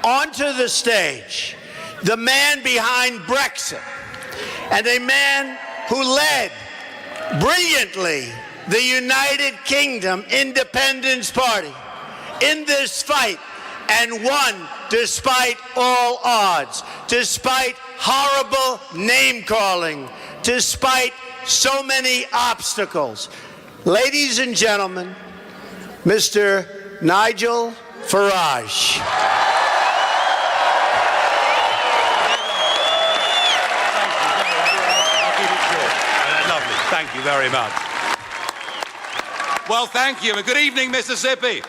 onto the stage the man behind Brexit and a man who led brilliantly the United Kingdom Independence Party in this fight and won despite all odds, despite horrible name-calling, despite so many obstacles. Ladies and gentlemen, Mr. Nigel Farage. Lovely. Thank you very much. Well, thank you, and good evening, Mississippi.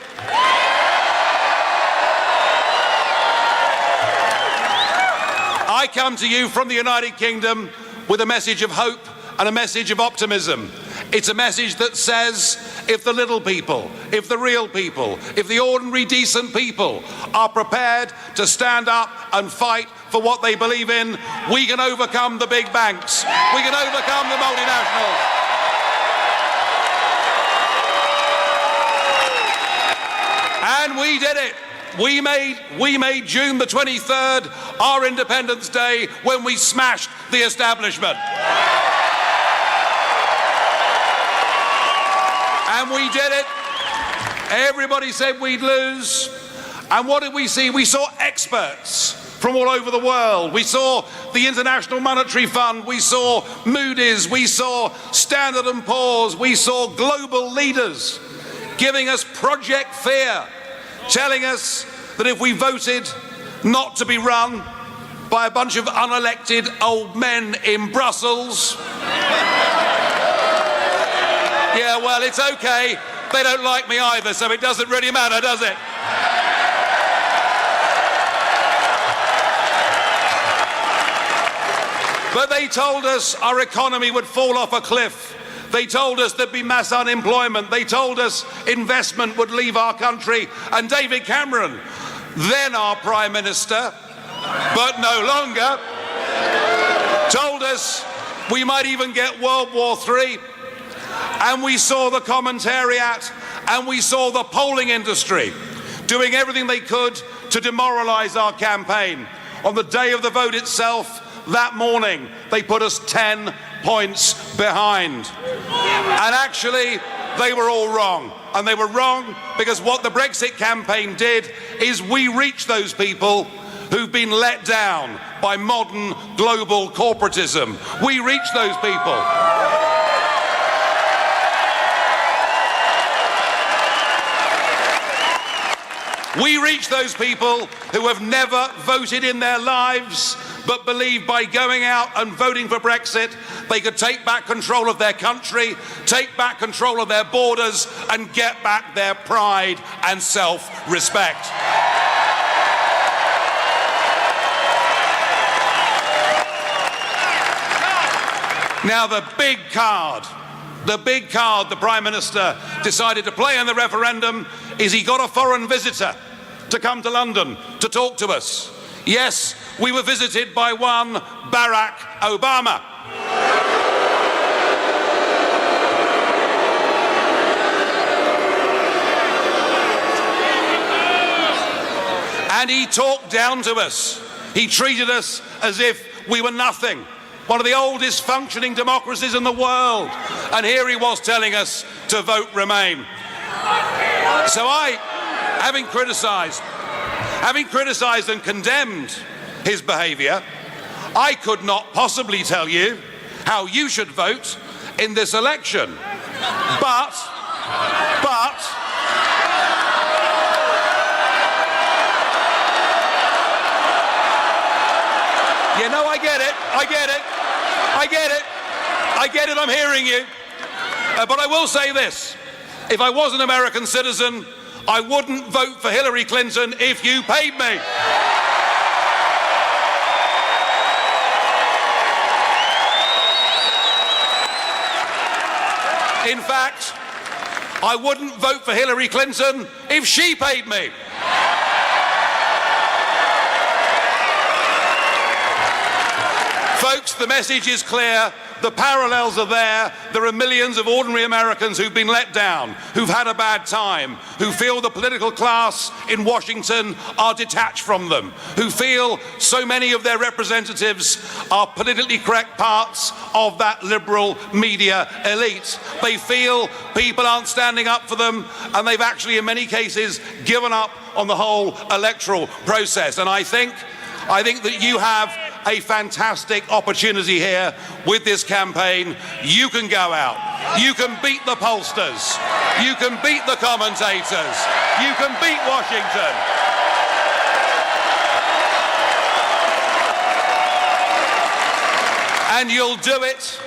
I come to you from the United Kingdom with a message of hope and a message of optimism. It's a message that says, if the little people, if the real people, if the ordinary decent people are prepared to stand up and fight for what they believe in, we can overcome the big banks. We can overcome the multinationals. And we did it. We made June the 23rd our Independence Day when we smashed the establishment. And we did it. Everybody said we'd lose. And what did we see? We saw experts from all over the world. We saw the International Monetary Fund. We saw Moody's. We saw Standard & Poor's. We saw global leaders giving us Project Fear, telling us that if we voted not to be run by a bunch of unelected old men in Brussels, yeah, well, it's okay. They don't like me either, so it doesn't really matter, does it? But they told us our economy would fall off a cliff. They told us there'd be mass unemployment. They told us investment would leave our country. And David Cameron, then our Prime Minister, but no longer, told us we might even get World War III. And we saw the commentariat and we saw the polling industry doing everything they could to demoralise our campaign. On the day of the vote itself, that morning, they put us 10 points behind. And actually, they were all wrong. And they were wrong because what the Brexit campaign did is we reached those people who've been let down by modern global corporatism. We reached those people. We reach those people who have never voted in their lives, but believe by going out and voting for Brexit, they could take back control of their country, take back control of their borders, and get back their pride and self-respect. Now, the big card the Prime Minister decided to play in the referendum is he got a foreign visitor to come to London to talk to us. Yes, we were visited by one Barack Obama. And he talked down to us. He treated us as if we were nothing. One of the oldest functioning democracies in the world. And here he was telling us to vote Remain. So I, having criticised and condemned his behaviour, I could not possibly tell you how you should vote in this election. But, you know, I get it, I'm hearing you. But I will say this, if I was an American citizen, I wouldn't vote for Hillary Clinton if you paid me. In fact, I wouldn't vote for Hillary Clinton if she paid me. Folks, the message is clear. The parallels are there. There are millions of ordinary Americans who've been let down, who've had a bad time, who feel the political class in Washington are detached from them, who feel so many of their representatives are politically correct parts of that liberal media elite. They feel people aren't standing up for them, and they've actually, in many cases, given up on the whole electoral process. And I think that you have a fantastic opportunity here with this campaign. You can go out. You can beat the pollsters. You can beat the commentators. You can beat Washington. And you'll do it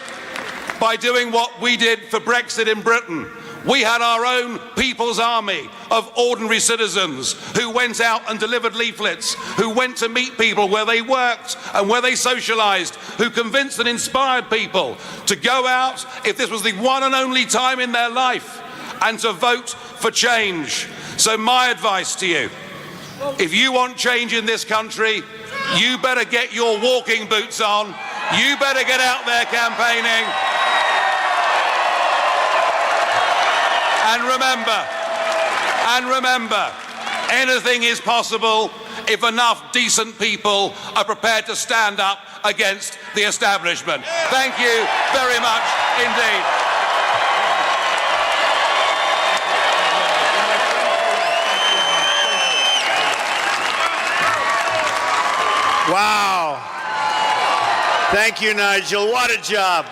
by doing what we did for Brexit in Britain. We had our own People's Army of ordinary citizens who went out and delivered leaflets, who went to meet people where they worked and where they socialised, who convinced and inspired people to go out, if this was the one and only time in their life, and to vote for change. So my advice to you, if you want change in this country, you better get your walking boots on, you better get out there campaigning. And remember, anything is possible if enough decent people are prepared to stand up against the establishment. Thank you very much indeed. Wow. Thank you, Nigel. What a job.